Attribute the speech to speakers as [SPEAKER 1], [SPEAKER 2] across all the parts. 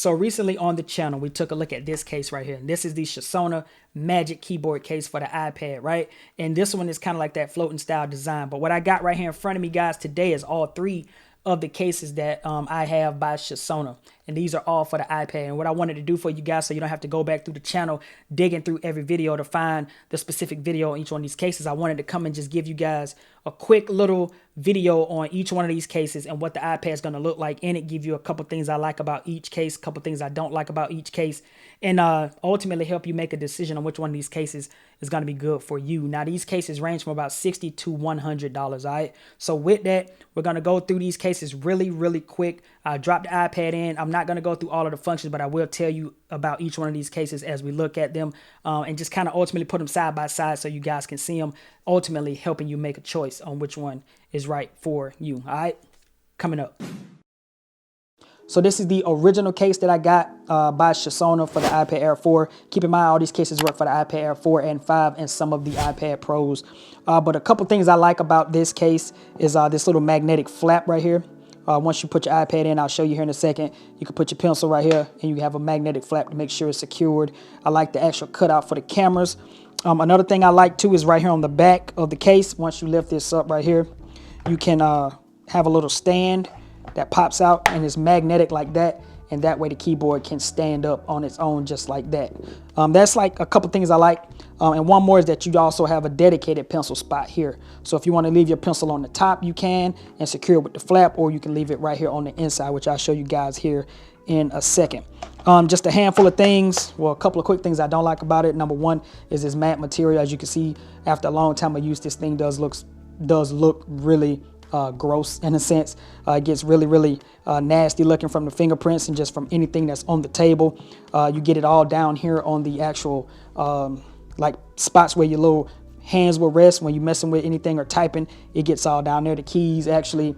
[SPEAKER 1] So recently on the channel, we took a look at this case right here. And this is the Chesona Magic Keyboard case for the iPad, right? And this one is kind of like that floating style design. But what I got right here in front of me, guys, today is all three of the cases that I have by Chesona. And these are all for the iPad. And what I wanted to do for you guys, so you don't have to go back through the channel, digging through every video to find the specific video on each one of these cases, I wanted to come and just give you guys a quick little video on each one of these cases and what the iPad is going to look like in it, give you a couple things I like about each case, a couple things I don't like about each case, and ultimately help you make a decision on which one of these cases is going to be good for you. Now, these cases range from about $60 to $100, all right? So with that, we're going to go through these cases really quick. I dropped the iPad in. I'm not going to go through all of the functions, but I will tell you about each one of these cases as we look at them and just kind of ultimately put them side by side so you guys can see them, ultimately helping you make a choice on which one is right for you, all right? Coming up. So this is the original case that I got by Chesona for the iPad Air 4. Keep in mind, all these cases work for the iPad Air 4 and 5 and some of the iPad Pros. But a couple things I like about this case is this little magnetic flap right here. Once you put your iPad in, I'll show you here in a second, you can put your pencil right here and you have a magnetic flap to make sure it's secured. I like the actual cutout for the cameras. Another thing I like too is right here on the back of the case. Once you lift this up right here, you can have a little stand that pops out and is magnetic like that, and that way the keyboard can stand up on its own just like that. That's like a couple things I like. And one more is that you also have a dedicated pencil spot here. So if you want to leave your pencil on the top, you can, and secure it with the flap, or you can leave it right here on the inside, which I'll show you guys here in a second. Just a handful of things, well, a couple of quick things I don't like about it. Number one is this matte material. As you can see, after a long time of use, this thing does look really gross in a sense. It gets really nasty looking from the fingerprints and just from anything that's on the table. You get it all down here on the actual like spots where your little hands will rest when you're messing with anything or typing. It gets all down there. The keys actually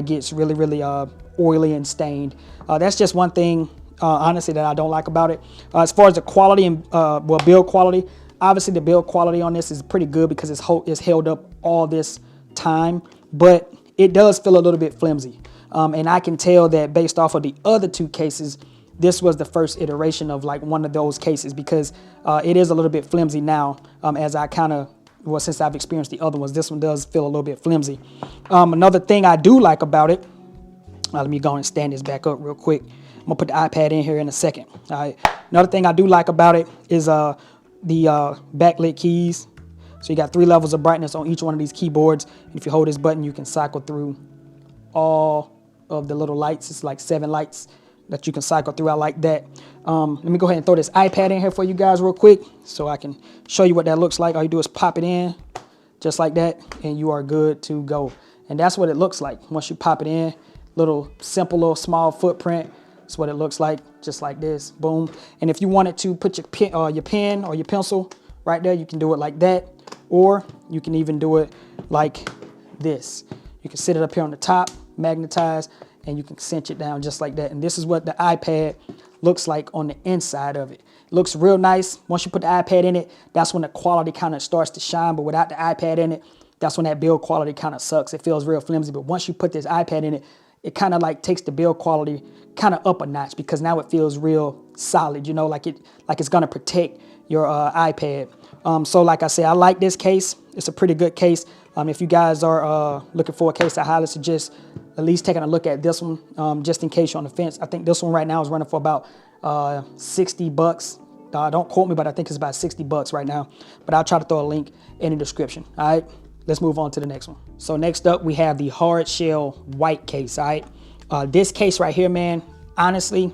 [SPEAKER 1] gets really oily and stained. That's just one thing honestly that I don't like about it. As far as the quality and well, build quality, obviously the build quality on this is pretty good because it's held up all this time, but it does feel a little bit flimsy. And I can tell that based off of the other two cases, this was the first iteration of like one of those cases, because it is a little bit flimsy now. As I kind of, well, since I've experienced the other ones, this one does feel a little bit flimsy. Another thing I do like about it, let me go and stand this back up real quick. I'm gonna put the iPad in here in a second. All right. Another thing I do like about it is the backlit keys. So you got 3 levels of brightness on each one of these keyboards. And if you hold this button, you can cycle through all of the little lights. It's like 7 lights that you can cycle through. I like that. Let me go ahead and throw this iPad in here for you guys real quick so I can show you what that looks like. All you do is pop it in just like that, and you are good to go. And that's what it looks like once you pop it in. Little simple, little small footprint. That's what it looks like, just like this. Boom. And if you wanted to put your pen or your pencil right there, you can do it like that. Or you can even do it like this. You can sit it up here on the top, magnetize, and you can cinch it down just like that. And this is what the iPad looks like on the inside of it. It looks real nice. Once you put the iPad in it, that's when the quality kind of starts to shine. But without the iPad in it, that's when that build quality kind of sucks. It feels real flimsy. But once you put this iPad in it, it kind of like takes the build quality kind of up a notch, because now it feels real solid, you know, like it's gonna protect your iPad. So like I said, I like this case. It's a pretty good case. If you guys are looking for a case, I highly suggest at least taking a look at this one, just in case you're on the fence. I think this one right now is running for about 60 bucks. Don't quote me, but I think it's about 60 bucks right now. But I'll try to throw a link in the description. All right, let's move on to the next one. So next up, we have the hard shell white case. All right, this case right here, man, honestly,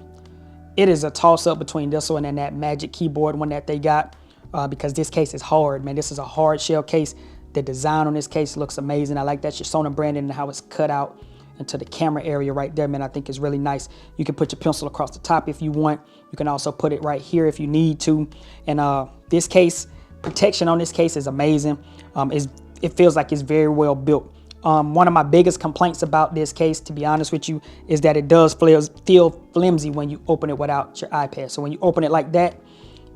[SPEAKER 1] it is a toss up between this one and that Magic Keyboard one that they got. Because this case is hard, man. This is a hard shell case. The design on this case looks amazing. I like that Chesona branding and how it's cut out into the camera area right there, man. I think it's really nice. You can put your pencil across the top if you want. You can also put it right here if you need to. And this case, protection on this case is amazing. It feels like it's very well built. One of my biggest complaints about this case, to be honest with you, is that it does feel flimsy when you open it without your iPad. So when you open it like that,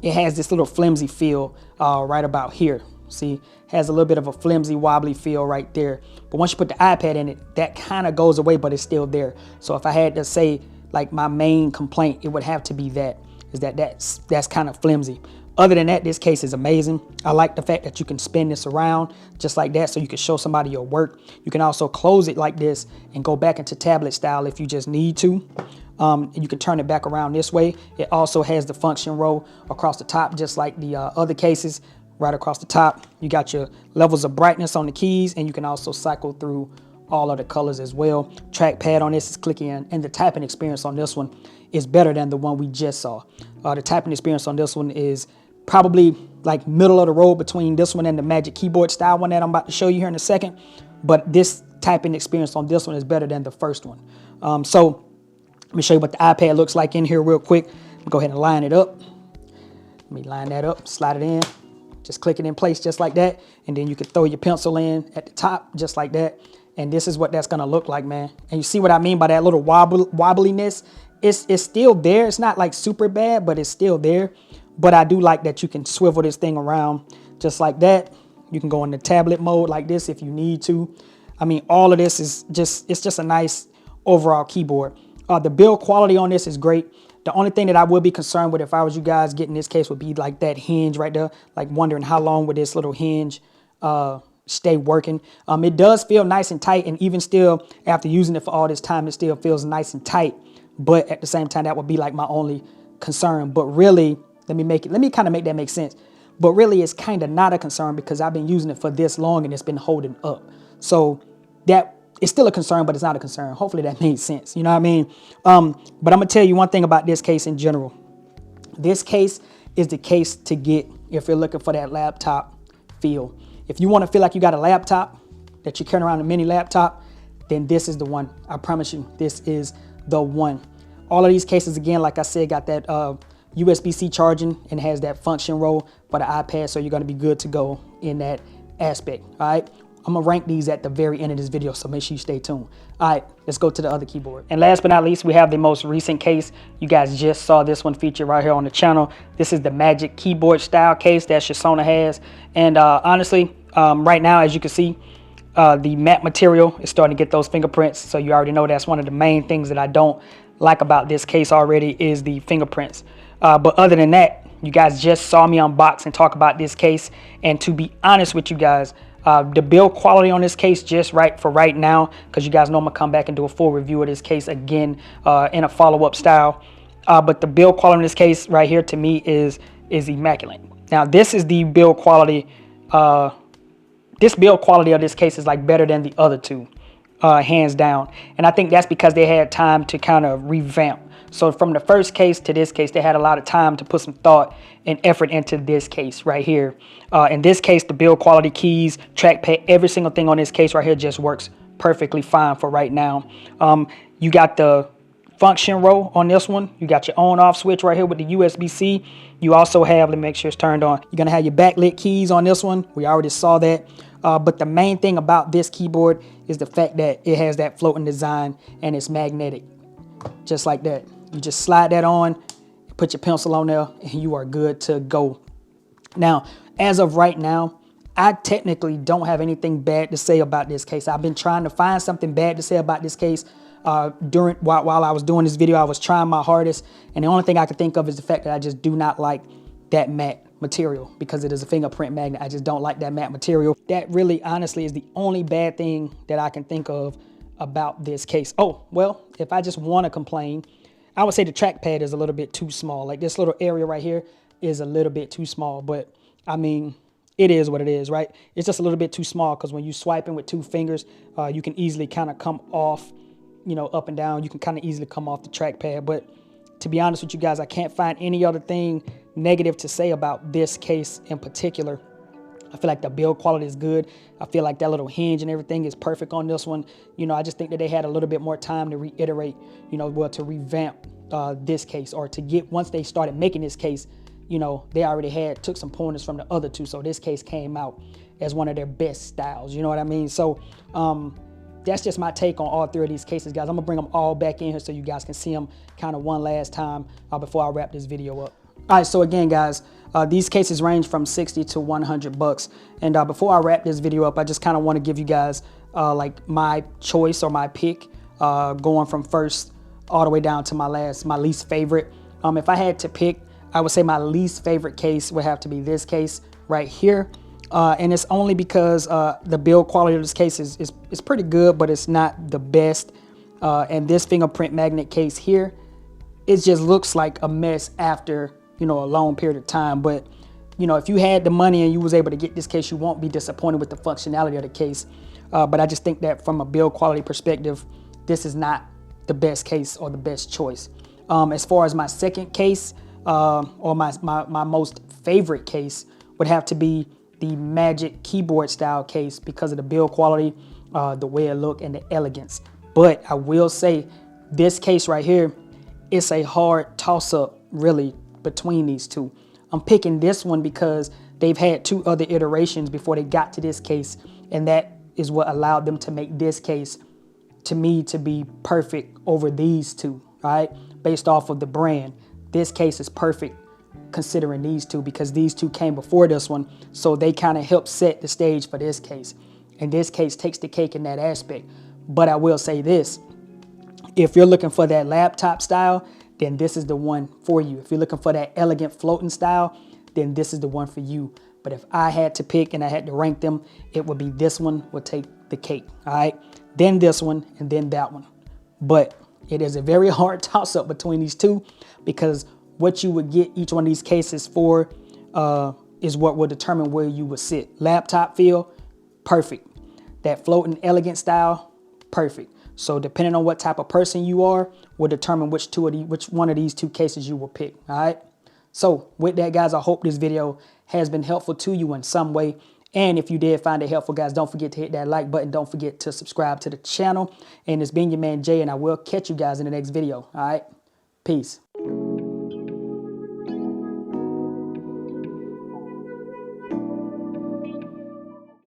[SPEAKER 1] it has this little flimsy feel right about here. See, has a little bit of a flimsy, wobbly feel right there. But once you put the iPad in it, that kind of goes away, but it's still there. So if I had to say like my main complaint, it would have to be that's kind of flimsy. Other than that, this case is amazing. I like the fact that you can spin this around just like that so you can show somebody your work. You can also close it like this and go back into tablet style if you just need to. You can turn it back around this way. It also has the function row across the top, just like the other cases. Right across the top, you got your levels of brightness on the keys, and you can also cycle through all of the colors as well. Trackpad on this is clicky, and the tapping experience on this one is better than the one we just saw. The tapping experience on this one is probably like middle of the road between this one and the Magic Keyboard style one that I'm about to show you here in a second. But this typing experience on this one is better than the first one. So let me show you what the iPad looks like in here real quick. Go ahead and line it up. Let me line that up, slide it in. Just click it in place just like that. And then you can throw your pencil in at the top just like that. And this is what that's gonna look like, man. And you see what I mean by that little wobbliness? It's still there. It's not like super bad, but it's still there. But I do like that you can swivel this thing around just like that. You can go into tablet mode like this if you need to. I mean, all of this is it's just a nice overall keyboard. The build quality on this is great. The only thing that I would be concerned with if I was you guys getting this case would be like that hinge right there. Like wondering how long would this little hinge stay working. It does feel nice and tight, and even still after using it for all this time, it still feels nice and tight. But at the same time, that would be like my only concern. But really, let me kind of make that make sense. But really, it's kind of not a concern because I've been using it for this long and it's been holding up. So that it's still a concern, but it's not a concern. Hopefully that made sense. You know what I mean? But I'm gonna tell you one thing about this case in general. This case is the case to get if you're looking for that laptop feel. If you want to feel like you got a laptop, that you're carrying around a mini laptop, then this is the one. I promise you, this is the one. All of these cases, again, like I said, got that USB-C charging and has that function row for the iPad, so you're going to be good to go in that aspect. All right, I'm gonna rank these at the very end of this video, so make sure you stay tuned. All right, let's go to the other keyboard. And last but not least, we have the most recent case. You guys just saw this one featured right here on the channel. This is the Magic Keyboard style case that Chesona has. And honestly, right now, as you can see, the matte material is starting to get those fingerprints. So you already know that's one of the main things that I don't like about this case already is the fingerprints. But other than that, you guys just saw me unbox and talk about this case. And to be honest with you guys, the build quality on this case just right for right now, because you guys know I'm gonna come back and do a full review of this case again in a follow-up style. But the build quality in this case right here to me is immaculate. Now this is the build quality. This build quality of this case is like better than the other two, hands down. And I think that's because they had time to kind of revamp. So from the first case to this case, they had a lot of time to put some thought and effort into this case right here. In this case, the build quality, keys, trackpad, every single thing on this case right here just works perfectly fine for right now. You got the function row on this one. You got your on off switch right here with the USB-C. You also have, let me make sure it's turned on. You're gonna have your backlit keys on this one. We already saw that. But the main thing about this keyboard is the fact that it has that floating design and it's magnetic, just like that. You just slide that on, put your pencil on there, and you are good to go. Now, as of right now, I technically don't have anything bad to say about this case. I've been trying to find something bad to say about this case. While I was doing this video, I was trying my hardest, and the only thing I could think of is the fact that I just do not like that matte material because it is a fingerprint magnet. I just don't like that matte material. That really, honestly, is the only bad thing that I can think of about this case. Oh, well, if I just want to complain, I would say the trackpad is a little bit too small. Like this little area right here is a little bit too small, but I mean, it is what it is, right? It's just a little bit too small because when you swiping with two fingers, you can easily kind of come off, you know, up and down. You can kind of easily come off the trackpad. But to be honest with you guys, I can't find any other thing negative to say about this case in particular. I feel like the build quality is good. I feel like that little hinge and everything is perfect on this one. You know, I just think that they had a little bit more time to reiterate, you know, well, to revamp this case, or to get, once they started making this case, you know, they already took some pointers from the other two. So this case came out as one of their best styles. You know what I mean? So that's just my take on all three of these cases, guys. I'm gonna bring them all back in here so you guys can see them kind of one last time before I wrap this video up. All right, so again, guys, these cases range from 60 to 100 bucks. And before I wrap this video up, I just kind of want to give you guys like my choice or my pick going from first all the way down to my least favorite. If I had to pick, I would say my least favorite case would have to be this case right here. And it's only because the build quality of this case is pretty good, but it's not the best. And this fingerprint magnet case here, it just looks like a mess after, you know, a long period of time. But, you know, if you had the money and you was able to get this case, you won't be disappointed with the functionality of the case. But I just think that from a build quality perspective, this is not the best case or the best choice. As far as my second case, or my most favorite case would have to be the Magic keyboard style case because of the build quality, the way it look, and the elegance. But I will say this case right here, it's a hard toss up really between these two. I'm picking this one because they've had 2 other iterations before they got to this case, and that is what allowed them to make this case to me to be perfect over these 2, right? Based off of the brand, this case is perfect considering these 2 because these 2 came before this one, so they kind of helped set the stage for this case. And this case takes the cake in that aspect. But I will say this, if you're looking for that laptop style, then this is the one for you. If you're looking for that elegant floating style, then this is the one for you. But if I had to pick and I had to rank them, it would be this one would take the cake, all right? Then this one, and then that one. But it is a very hard toss-up between these 2 because what you would get each one of these cases for is what will determine where you would sit. Laptop feel, perfect. That floating elegant style, perfect. So depending on what type of person you are, will determine which one of these 2 cases you will pick, all right? So with that, guys, I hope this video has been helpful to you in some way. And if you did find it helpful, guys, don't forget to hit that like button. Don't forget to subscribe to the channel. And it's been your man, Jay, and I will catch you guys in the next video, all right? Peace.